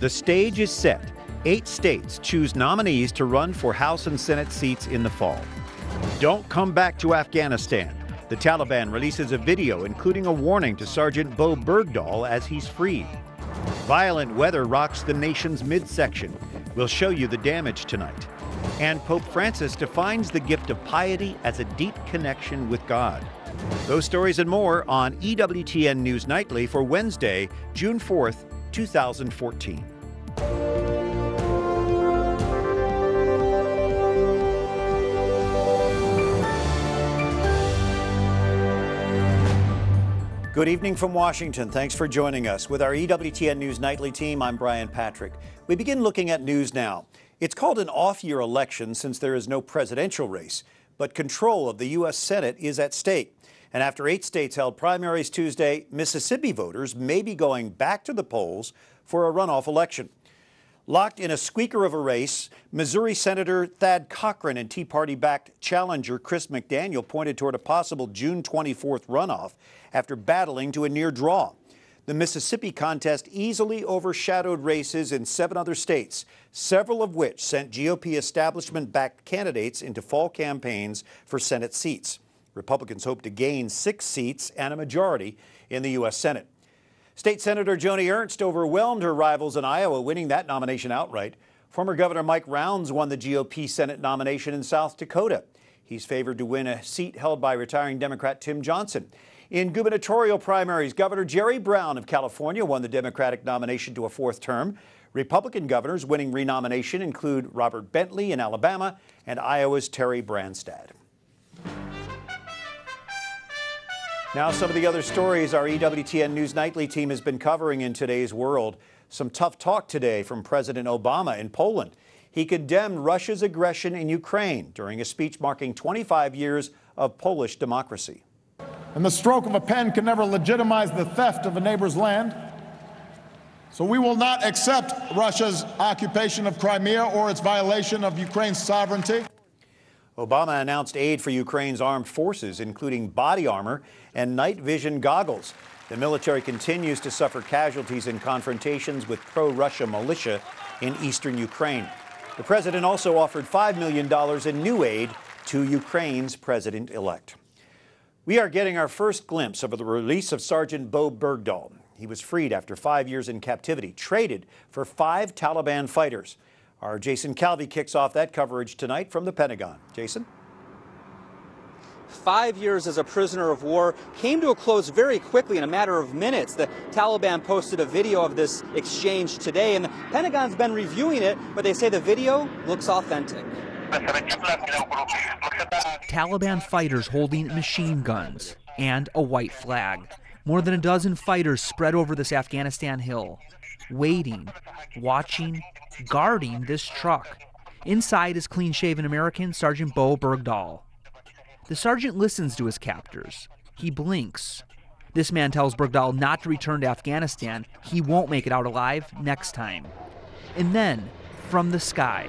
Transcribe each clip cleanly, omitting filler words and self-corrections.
The stage is set. 8 states choose nominees to run for House and Senate seats in the fall. Don't come back to Afghanistan. The Taliban releases a video including a warning to Sergeant Bowe Bergdahl as he's freed. Violent weather rocks the nation's midsection. We'll show you the damage tonight. And Pope Francis defines the gift of piety as a deep connection with God. Those stories and more on EWTN News Nightly for Wednesday, June 4th, 2014. Good evening from Washington. Thanks for joining us. With our EWTN News Nightly team, I'm Brian Patrick. We begin looking at news now. It's called an off-year election since there is no presidential race, but control of the U.S. Senate is at stake. And after 8 states held primaries Tuesday, Mississippi voters may be going back to the polls for a runoff election. Locked in a squeaker of a race, Missouri Senator Thad Cochran and Tea Party-backed challenger Chris McDaniel pointed toward a possible June 24th runoff after battling to a near draw. The Mississippi contest easily overshadowed races in 7 other states, several of which sent GOP establishment-backed candidates into fall campaigns for Senate seats. Republicans hope to gain 6 seats and a majority in the U.S. Senate. State Senator Joni Ernst overwhelmed her rivals in Iowa, winning that nomination outright. Former Governor Mike Rounds won the GOP Senate nomination in South Dakota. He's favored to win a seat held by retiring Democrat Tim Johnson. In gubernatorial primaries, Governor Jerry Brown of California won the Democratic nomination to a 4th term. Republican governors winning renomination include Robert Bentley in Alabama and Iowa's Terry Branstad. Now some of the other stories our EWTN News Nightly team has been covering in today's world. Some tough talk today from President Obama in Poland. He condemned Russia's aggression in Ukraine during a speech marking 25 years of Polish democracy. And the stroke of a pen can never legitimize the theft of a neighbor's land. So we will not accept Russia's occupation of Crimea or its violation of Ukraine's sovereignty. Obama announced aid for Ukraine's armed forces, including body armor and night vision goggles. The military continues to suffer casualties in confrontations with pro-Russia militia in eastern Ukraine. The president also offered $5 million in new aid to Ukraine's president-elect. We are getting our first glimpse of the release of Sergeant Bowe Bergdahl. He was freed after 5 years in captivity, traded for 5 Taliban fighters. Our Jason Calvi kicks off that coverage tonight from the Pentagon. Jason? 5 years as a prisoner of war came to a close very quickly in a matter of minutes. The Taliban posted a video of this exchange today, and the Pentagon's been reviewing it, but they say the video looks authentic. Taliban fighters holding machine guns and a white flag. More than a dozen fighters spread over this Afghanistan hill, waiting, watching, guarding this truck. Inside is clean-shaven American Sergeant Bowe Bergdahl. The sergeant listens to his captors. He blinks. This man tells Bergdahl not to return to Afghanistan. He won't make it out alive next time. And then, from the sky,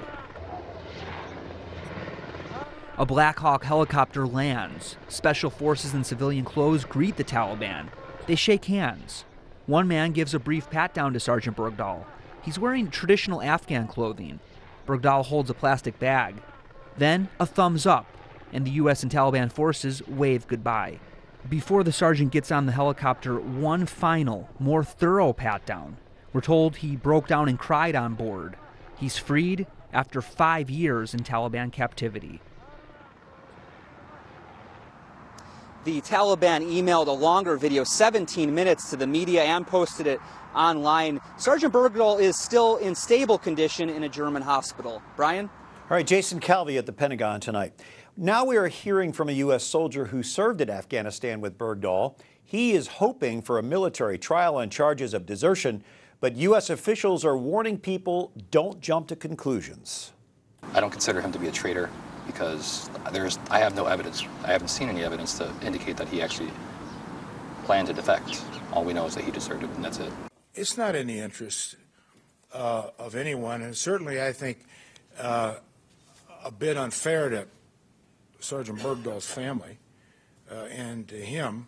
a Black Hawk helicopter lands. Special forces in civilian clothes greet the Taliban. They shake hands. One man gives a brief pat-down to Sergeant Bergdahl. He's wearing traditional Afghan clothing. Bergdahl holds a plastic bag. Then a thumbs up, and the U.S. and Taliban forces wave goodbye. Before the sergeant gets on the helicopter, one final, more thorough pat-down. We're told he broke down and cried on board. He's freed after 5 years in Taliban captivity. The Taliban emailed a longer video, 17 minutes, to the media and posted it online. Sergeant Bergdahl is still in stable condition in a German hospital. Brian? All right, Jason Calvi at the Pentagon tonight. Now we are hearing from a U.S. soldier who served in Afghanistan with Bergdahl. He is hoping for a military trial on charges of desertion, but U.S. officials are warning people don't jump to conclusions. I don't consider him to be a traitor because I have no evidence. I haven't seen any evidence to indicate that he actually planned to defect. All we know is that he deserted, and that's it. It's not in the interest of anyone, and certainly I think a bit unfair to Sergeant Bergdahl's family and to him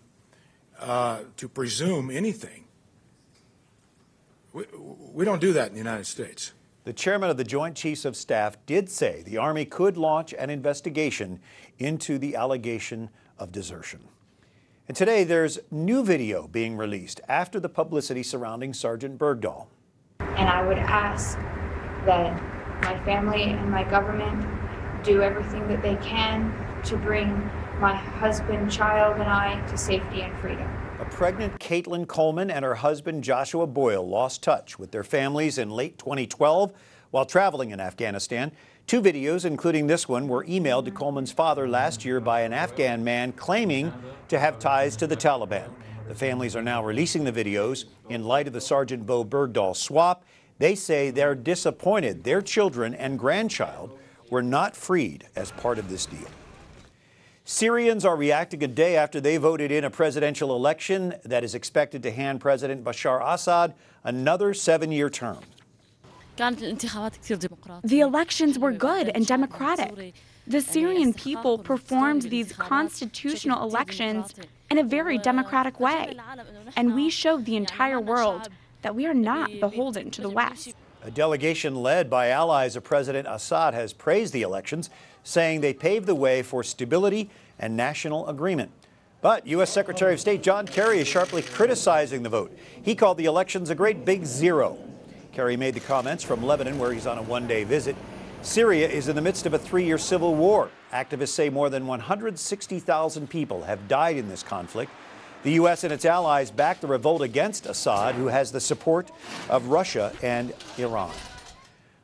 to presume anything We don't do that in the United States. The chairman of the Joint Chiefs of Staff did say the Army could launch an investigation into the allegation of desertion. And today there's new video being released after the publicity surrounding Sergeant Bergdahl. And I would ask that my family and my government do everything that they can to bring my husband, child, and I to safety and freedom. A pregnant Caitlin Coleman and her husband Joshua Boyle lost touch with their families in late 2012 while traveling in Afghanistan. Two videos, including this one, were emailed to Coleman's father last year by an Afghan man claiming to have ties to the Taliban. The families are now releasing the videos in light of the Sergeant Bowe Bergdahl swap. They say they're disappointed their children and grandchild were not freed as part of this deal. Syrians are reacting a day after they voted in a presidential election that is expected to hand President Bashar Assad another 7-year term. The elections were good and democratic. The Syrian people performed these constitutional elections in a very democratic way. And we showed the entire world that we are not beholden to the West. A delegation led by allies of President Assad has praised the elections, saying they paved the way for stability and national agreement. But U.S. Secretary of State John Kerry is sharply criticizing the vote. He called the elections a great big zero. Kerry made the comments from Lebanon, where he's on a one-day visit. Syria is in the midst of a 3-year civil war. Activists say more than 160,000 people have died in this conflict. The U.S. and its allies back the revolt against Assad, who has the support of Russia and Iran.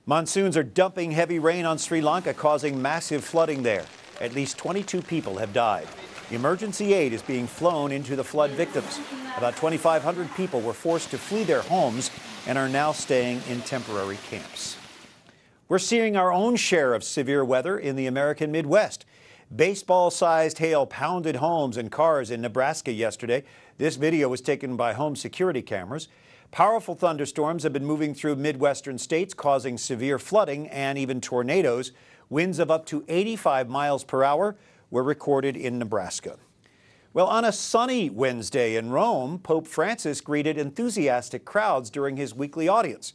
Monsoons are dumping heavy rain on Sri Lanka, causing massive flooding there. At least 22 people have died. Emergency aid is being flown into the flood victims. About 2,500 people were forced to flee their homes and are now staying in temporary camps. We're seeing our own share of severe weather in the American Midwest. Baseball-sized hail pounded homes and cars in Nebraska yesterday. This video was taken by home security cameras. Powerful thunderstorms have been moving through Midwestern states, causing severe flooding and even tornadoes. Winds of up to 85 miles per hour were recorded in Nebraska. Well, on a sunny Wednesday in Rome, Pope Francis greeted enthusiastic crowds during his weekly audience.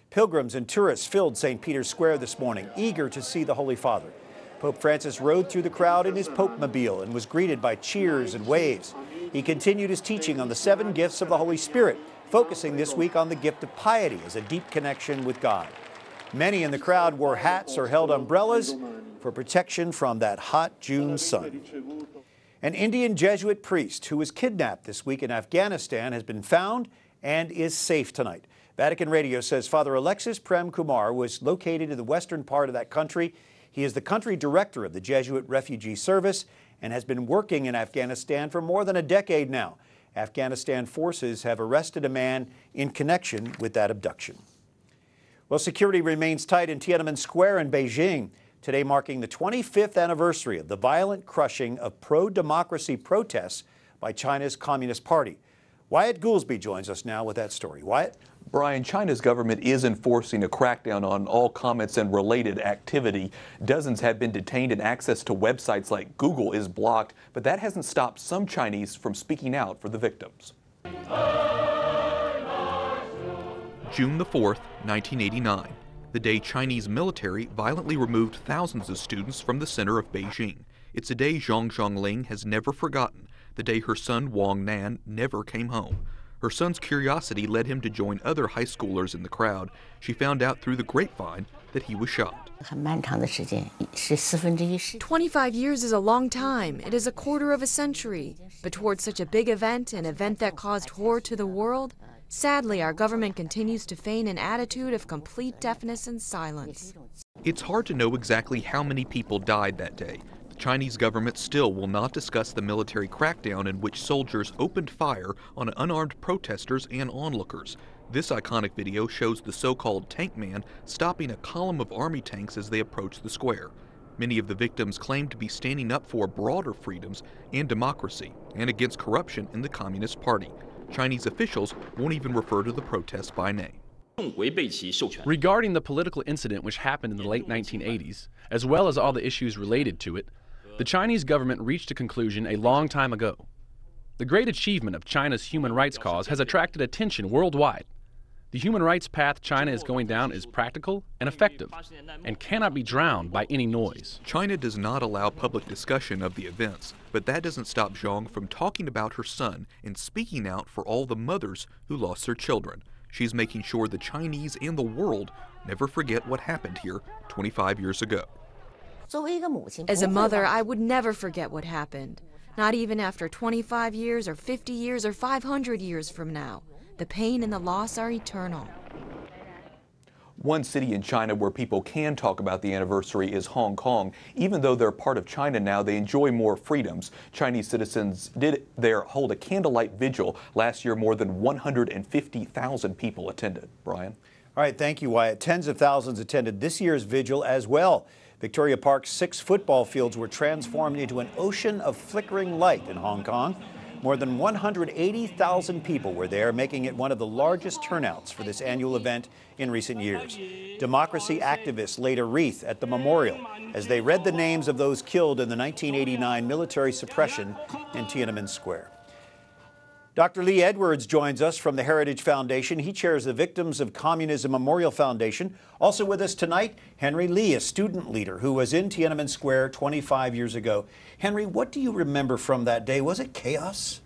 Pilgrims and tourists filled St. Peter's Square this morning, eager to see the Holy Father. Pope Francis rode through the crowd in his Pope-mobile and was greeted by cheers and waves. He continued his teaching on the 7 gifts of the Holy Spirit, focusing this week on the gift of piety as a deep connection with God. Many in the crowd wore hats or held umbrellas for protection from that hot June sun. An Indian Jesuit priest who was kidnapped this week in Afghanistan has been found and is safe tonight. Vatican Radio says Father Alexis Prem Kumar was located in the western part of that country. He is the country director of the Jesuit Refugee Service and has been working in Afghanistan for more than a decade now. Afghanistan forces have arrested a man in connection with that abduction. Well, security remains tight in Tiananmen Square in Beijing, today marking the 25th anniversary of the violent crushing of pro-democracy protests by China's Communist Party. Wyatt Goolsby joins us now with that story. Wyatt? Brian, China's government is enforcing a crackdown on all comments and related activity. Dozens have been detained and access to websites like Google is blocked, but that hasn't stopped some Chinese from speaking out for the victims. June the 4th, 1989, the day Chinese military violently removed thousands of students from the center of Beijing. It's a day Zhang Zhongling has never forgotten, the day her son Wang Nan never came home. Her son's curiosity led him to join other high schoolers in the crowd. She found out through the grapevine that he was shot. 25 years is a long time. It is a quarter of a century. But towards such a big event, an event that caused horror to the world, sadly, our government continues to feign an attitude of complete deafness and silence. It's hard to know exactly how many people died that day. The Chinese government still will not discuss the military crackdown in which soldiers opened fire on unarmed protesters and onlookers. This iconic video shows the so-called tank man stopping a column of army tanks as they approach the square. Many of the victims claim to be standing up for broader freedoms and democracy and against corruption in the Communist Party. Chinese officials won't even refer to the protest by name. Regarding the political incident which happened in the late 1980s, as well as all the issues related to it, the Chinese government reached a conclusion a long time ago. The great achievement of China's human rights cause has attracted attention worldwide. The human rights path China is going down is practical and effective and cannot be drowned by any noise. China does not allow public discussion of the events, but that doesn't stop Zhang from talking about her son and speaking out for all the mothers who lost their children. She's making sure the Chinese and the world never forget what happened here 25 years ago. As a mother, I would never forget what happened. Not even after 25 years or 50 years or 500 years from now. The pain and the loss are eternal. One city in China where people can talk about the anniversary is Hong Kong. Even though they're part of China now, they enjoy more freedoms. Chinese citizens did there hold a candlelight vigil. Last year, more than 150,000 people attended. Brian? All right, thank you, Wyatt. Tens of thousands attended this year's vigil as well. Victoria Park's 6 football fields were transformed into an ocean of flickering light in Hong Kong. More than 180,000 people were there, making it one of the largest turnouts for this annual event in recent years. Democracy activists laid a wreath at the memorial as they read the names of those killed in the 1989 military suppression in Tiananmen Square. Dr. Lee Edwards joins us from the Heritage Foundation. He chairs the Victims of Communism Memorial Foundation. Also with us tonight, Henry Lee, a student leader who was in Tiananmen Square 25 years ago. Henry, what do you remember from that day? Was it chaos?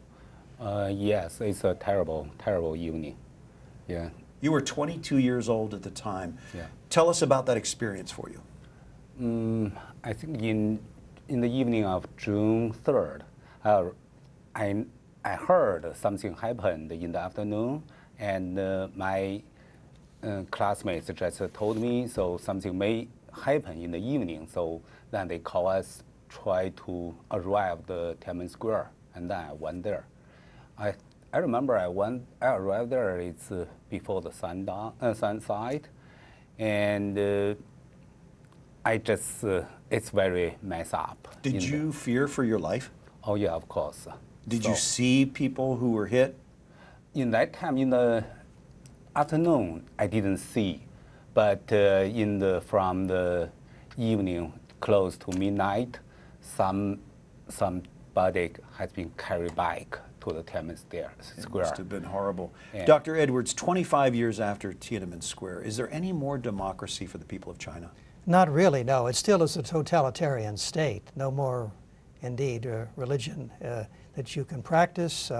Yes, it's a terrible, terrible evening. Yeah. You were 22 years old at the time. Yeah. Tell us about that experience for you. I think in the evening of June 3rd, I heard something happened in the afternoon, and my classmates just told me, so something may happen in the evening. So then they call us, try to arrive the Tiananmen Square, and then I went there. I remember I arrived there. It's before the sunset, and I just it's very messed up. Did you fear for your life? Oh yeah, of course. Did you see people who were hit? In that time, in the afternoon, I didn't see, but from the evening close to midnight, somebody has been carried back to the Tiananmen Square. It must have been horrible. Yeah. Dr. Edwards, 25 years after Tiananmen Square, is there any more democracy for the people of China? Not really, no. It still is a totalitarian state. No more, indeed, religion that you can practice,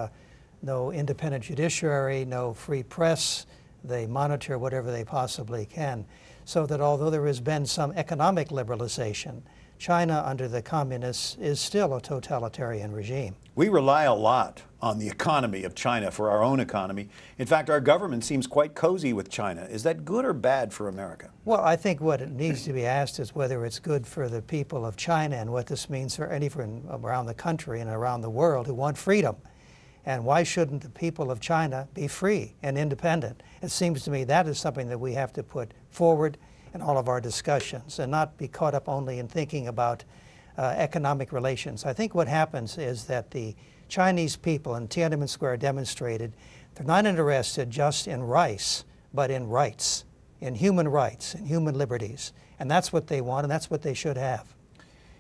no independent judiciary, no free press. They monitor whatever they possibly can. So that although there has been some economic liberalization, China under the communists is still a totalitarian regime. We rely a lot on the economy of China for our own economy. In fact, our government seems quite cozy with China. Is that good or bad for America? Well, I think what it needs to be asked is whether it's good for the people of China and what this means for anyone around the country and around the world who want freedom. And why shouldn't the people of China be free and independent? It seems to me that is something that we have to put forward in all of our discussions and not be caught up only in thinking about economic relations. I think what happens is that the Chinese people in Tiananmen Square demonstrated they're not interested just in rice, but in rights, in human rights, in human liberties. And that's what they want, and that's what they should have.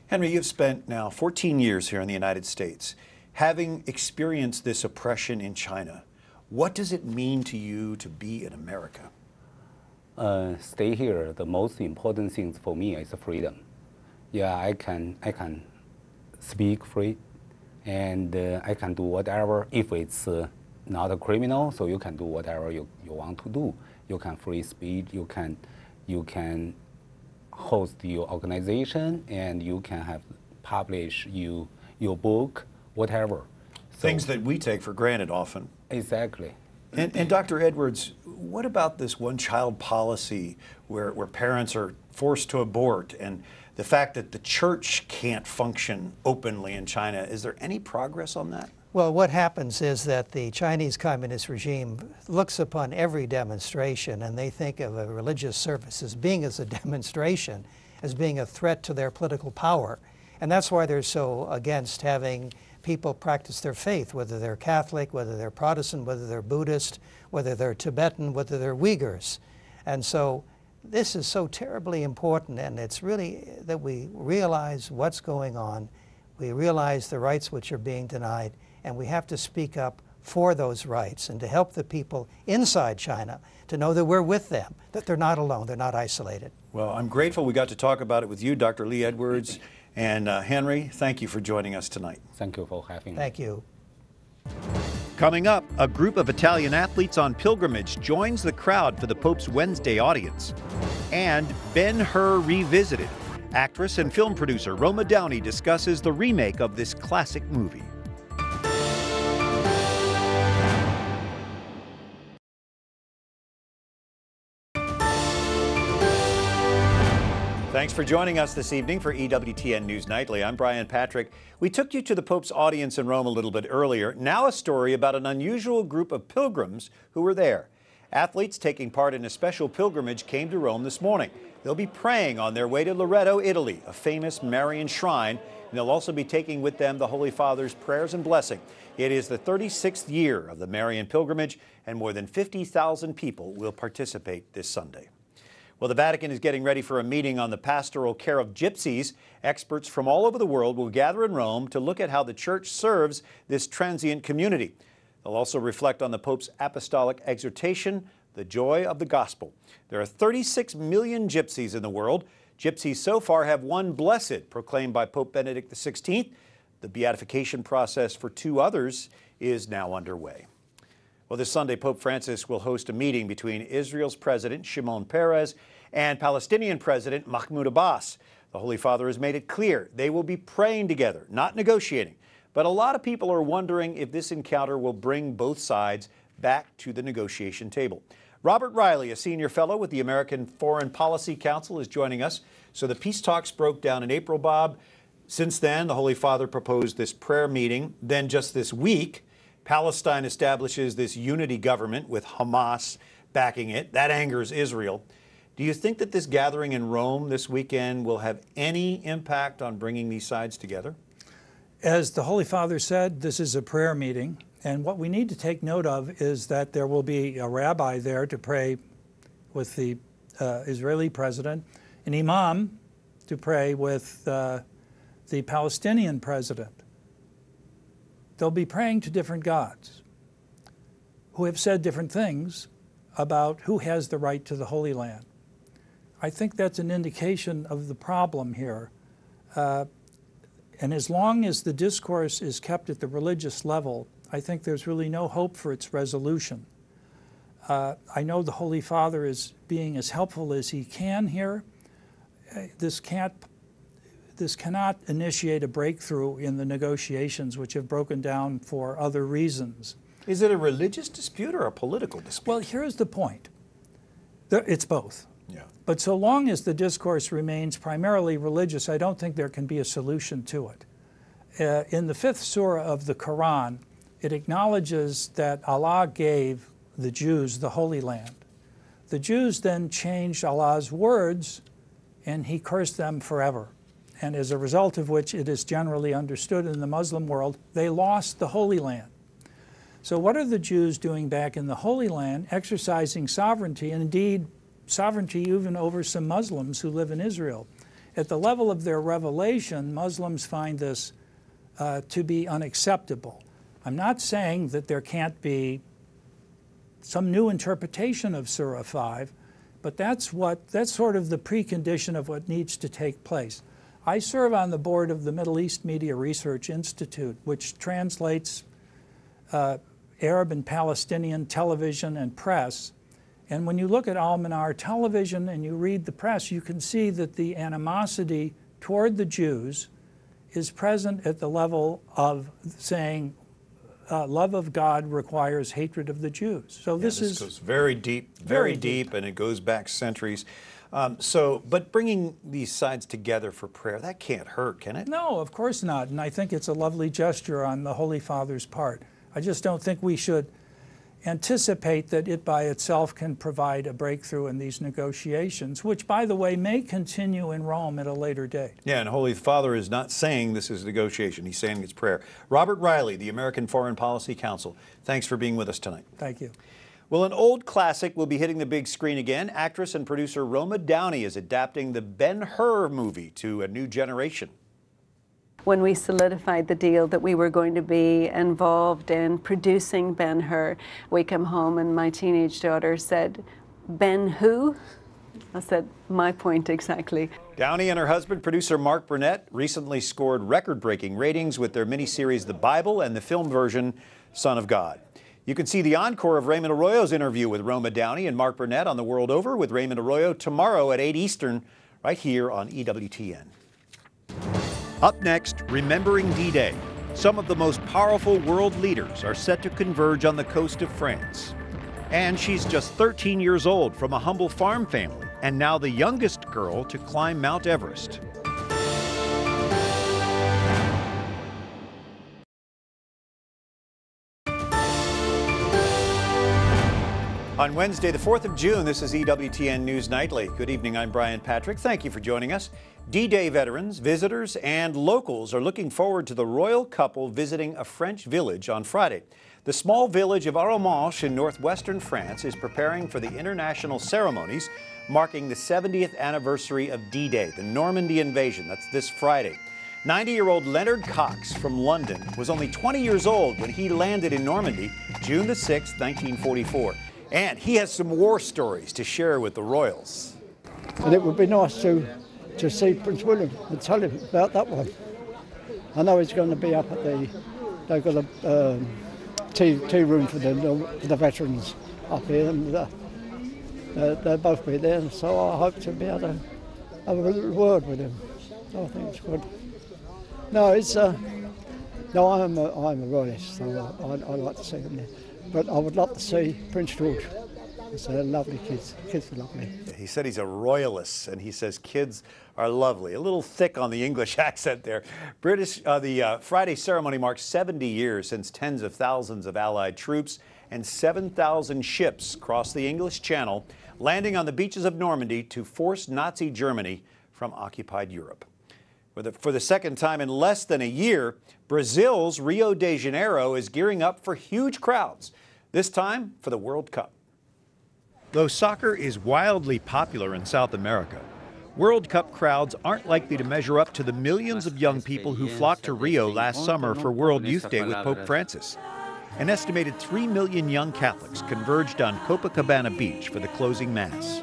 Henry, you've spent now 14 years here in the United States. Having experienced this oppression in China, what does it mean to you to be in America? Stay here. The most important thing for me is freedom. Yeah, I can speak free, and I can do whatever. If it's not a criminal, so you can do whatever you want to do. You can free speech. You can host your organization, and you can publish your book, whatever. Things that we take for granted often. Exactly. And Dr. Edwards, what about this one-child policy where parents are forced to abort, and the fact that the church can't function openly in China? Is there any progress on that? Well, what happens is that the Chinese communist regime looks upon every demonstration, and they think of a religious service as being as a demonstration, as being a threat to their political power. And that's why they're so against having people practice their faith, whether they're Catholic, whether they're Protestant, whether they're Buddhist, whether they're Tibetan, whether they're Uyghurs. And so this is so terribly important, and it's really that we realize what's going on, we realize the rights which are being denied, and we have to speak up for those rights and to help the people inside China to know that we're with them, that they're not alone, they're not isolated. Well, I'm grateful we got to talk about it with you, Dr. Lee Edwards, and Henry. Thank you for joining us tonight. Thank you for having me. Thank you. Coming up, a group of Italian athletes on pilgrimage joins the crowd for the Pope's Wednesday audience. And Ben-Hur Revisited. Actress and film producer Roma Downey discusses the remake of this classic movie. Thanks for joining us this evening for EWTN News Nightly. I'm Brian Patrick. We took you to the Pope's audience in Rome a little bit earlier. Now a story about an unusual group of pilgrims who were there. Athletes taking part in a special pilgrimage came to Rome this morning. They'll be praying on their way to Loreto, Italy, a famous Marian shrine, and they'll also be taking with them the Holy Father's prayers and blessing. It is the 36th year of the Marian pilgrimage, and more than 50,000 people will participate this Sunday. Well, the Vatican is getting ready for a meeting on the pastoral care of gypsies. Experts from all over the world will gather in Rome to look at how the Church serves this transient community. They'll also reflect on the Pope's apostolic exhortation, the joy of the gospel. There are 36 million gypsies in the world. Gypsies so far have one blessed, proclaimed by Pope Benedict XVI. The beatification process for 2 others is now underway. Well, this Sunday, Pope Francis will host a meeting between Israel's President Shimon Peres and Palestinian President Mahmoud Abbas. The Holy Father has made it clear they will be praying together, not negotiating. But a lot of people are wondering if this encounter will bring both sides back to the negotiation table. Robert Reilly, a senior fellow with the American Foreign Policy Council, is joining us. So the peace talks broke down in April, Bob. Since then, the Holy Father proposed this prayer meeting. Then just this week, Palestine establishes this unity government with Hamas backing it. That angers Israel. Do you think that this gathering in Rome this weekend will have any impact on bringing these sides together? As the Holy Father said, this is a prayer meeting. And what we need to take note of is that there will be a rabbi there to pray with the Israeli president, an imam to pray with the Palestinian president. They'll be praying to different gods who have said different things about who has the right to the Holy Land. I think that's an indication of the problem here. And as long as the discourse is kept at the religious level, I think there's really no hope for its resolution. I know the Holy Father is being as helpful as he can here. This cannot initiate a breakthrough in the negotiations, which have broken down for other reasons. Is it a religious dispute or a political dispute? Well, here's the point. It's both. Yeah. But so long as the discourse remains primarily religious, I don't think there can be a solution to it. In the 5th surah of the Quran, it acknowledges that Allah gave the Jews the Holy Land. The Jews then changed Allah's words, and he cursed them forever. And as a result of which, it is generally understood in the Muslim world, they lost the Holy Land. So what are the Jews doing back in the Holy Land? Exercising sovereignty, and indeed sovereignty even over some Muslims who live in Israel. At the level of their revelation, Muslims find this to be unacceptable. I'm not saying that there can't be some new interpretation of Surah 5, but that's sort of the precondition of what needs to take place. I serve on the board of the Middle East Media Research Institute, which translates Arab and Palestinian television and press. And when you look at Al-Manar television and you read the press, you can see that the animosity toward the Jews is present at the level of saying love of God requires hatred of the Jews. So this goes very deep, very deep, and it goes back centuries. But bringing these sides together for prayer, that can't hurt, can it? No, of course not. And I think it's a lovely gesture on the Holy Father's part. I just don't think we should anticipate that it by itself can provide a breakthrough in these negotiations, which, by the way, may continue in Rome at a later date. Yeah, and Holy Father is not saying this is negotiation. He's saying it's prayer. Robert Reilly, the American Foreign Policy Council, thanks for being with us tonight. Thank you. Well, an old classic will be hitting the big screen again. Actress and producer Roma Downey is adapting the Ben-Hur movie to a new generation. when we solidified the deal that we were going to be involved in producing Ben-Hur. We come home and my teenage daughter said, "Ben who?" I said, "My point exactly." Downey and her husband, producer Mark Burnett, recently scored record-breaking ratings with their miniseries The Bible and the film version Son of God. You can see the encore of Raymond Arroyo's interview with Roma Downey and Mark Burnett on The World Over with Raymond Arroyo tomorrow at 8 Eastern, right here on EWTN. Up next, remembering D-Day. Some of the most powerful world leaders are set to converge on the coast of France. And she's just 13 years old from a humble farm family, and now the youngest girl to climb Mount Everest. On Wednesday, the 4th of June, this is EWTN News Nightly. Good evening, I'm Brian Patrick. Thank you for joining us. D-Day veterans, visitors, and locals are looking forward to the royal couple visiting a French village on Friday. The small village of Arromanches in northwestern France is preparing for the international ceremonies marking the 70th anniversary of D-Day, the Normandy invasion. That's this Friday. 90-year-old Leonard Cox from London was only 20 years old when he landed in Normandy, June the 6th, 1944. And he has some war stories to share with the royals. And it would be nice to see Prince William and tell him about that one. I know he's going to be up at they've got a tea room for the veterans up here, and they'll both be there, so I hope to be able to have a little word with him. I think it's good. No, I'm a royalist, so I like to see him there. But I would love to see Prince George. They're lovely kids. Kids are lovely. He said he's a royalist, and he says kids are lovely. A little thick on the English accent there. The Friday ceremony marks 70 years since tens of thousands of Allied troops and 7,000 ships crossed the English Channel, landing on the beaches of Normandy to force Nazi Germany from occupied Europe. For the second time in less than a year, Brazil's Rio de Janeiro is gearing up for huge crowds, this time for the World Cup. Though soccer is wildly popular in South America, World Cup crowds aren't likely to measure up to the millions of young people who flocked to Rio last summer for World Youth Day with Pope Francis. An estimated 3 million young Catholics converged on Copacabana Beach for the closing Mass.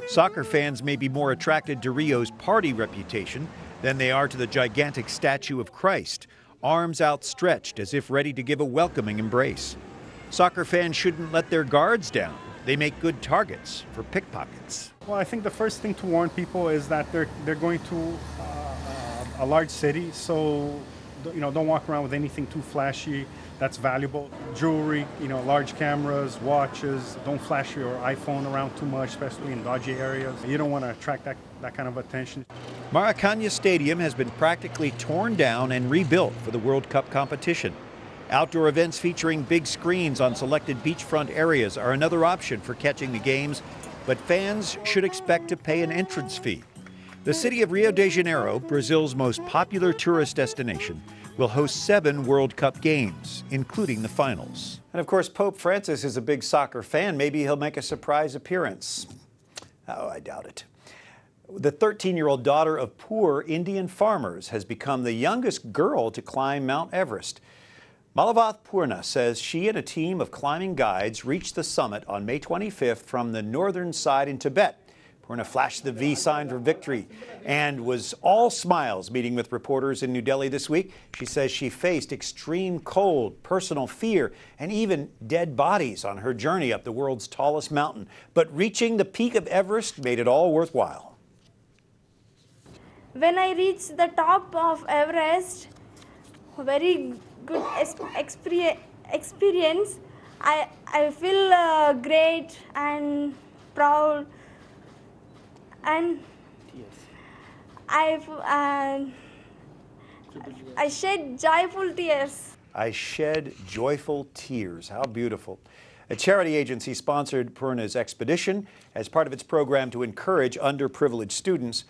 Soccer fans may be more attracted to Rio's party reputation than they are to the gigantic statue of Christ, arms outstretched as if ready to give a welcoming embrace. Soccer fans shouldn't let their guards down. They make good targets for pickpockets. Well, I think the first thing to warn people is that they're going to a large city, so don't walk around with anything too flashy that's valuable. Jewelry, large cameras, watches. Don't flash your iPhone around too much, especially in dodgy areas. You don't want to attract that kind of attention. Maracanã Stadium has been practically torn down and rebuilt for the World Cup competition. Outdoor events featuring big screens on selected beachfront areas are another option for catching the games, but fans should expect to pay an entrance fee. The city of Rio de Janeiro, Brazil's most popular tourist destination, will host 7 World Cup games, including the finals. And of course, Pope Francis is a big soccer fan. Maybe he'll make a surprise appearance. Oh, I doubt it. The 13-year-old daughter of poor Indian farmers has become the youngest girl to climb Mount Everest. Malavath Purna says she and a team of climbing guides reached the summit on May 25th from the northern side in Tibet. Purna flashed the V sign for victory and was all smiles meeting with reporters in New Delhi this week. She says she faced extreme cold, personal fear, and even dead bodies on her journey up the world's tallest mountain. But reaching the peak of Everest made it all worthwhile. When I reached the top of Everest, very good experience. I feel great and proud, and I shed joyful tears. I shed joyful tears. How beautiful. A charity agency sponsored Purna's expedition as part of its program to encourage underprivileged students.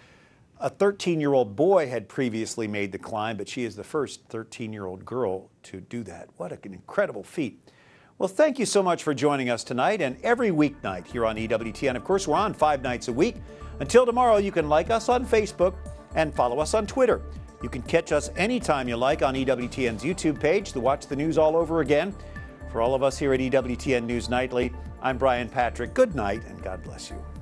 A 13-year-old boy had previously made the climb, but she is the first 13-year-old girl to do that. What an incredible feat. Well, thank you so much for joining us tonight and every weeknight here on EWTN. Of course, we're on 5 nights a week. Until tomorrow, you can like us on Facebook and follow us on Twitter. You can catch us anytime you like on EWTN's YouTube page to watch the news all over again. For all of us here at EWTN News Nightly, I'm Brian Patrick. Good night and God bless you.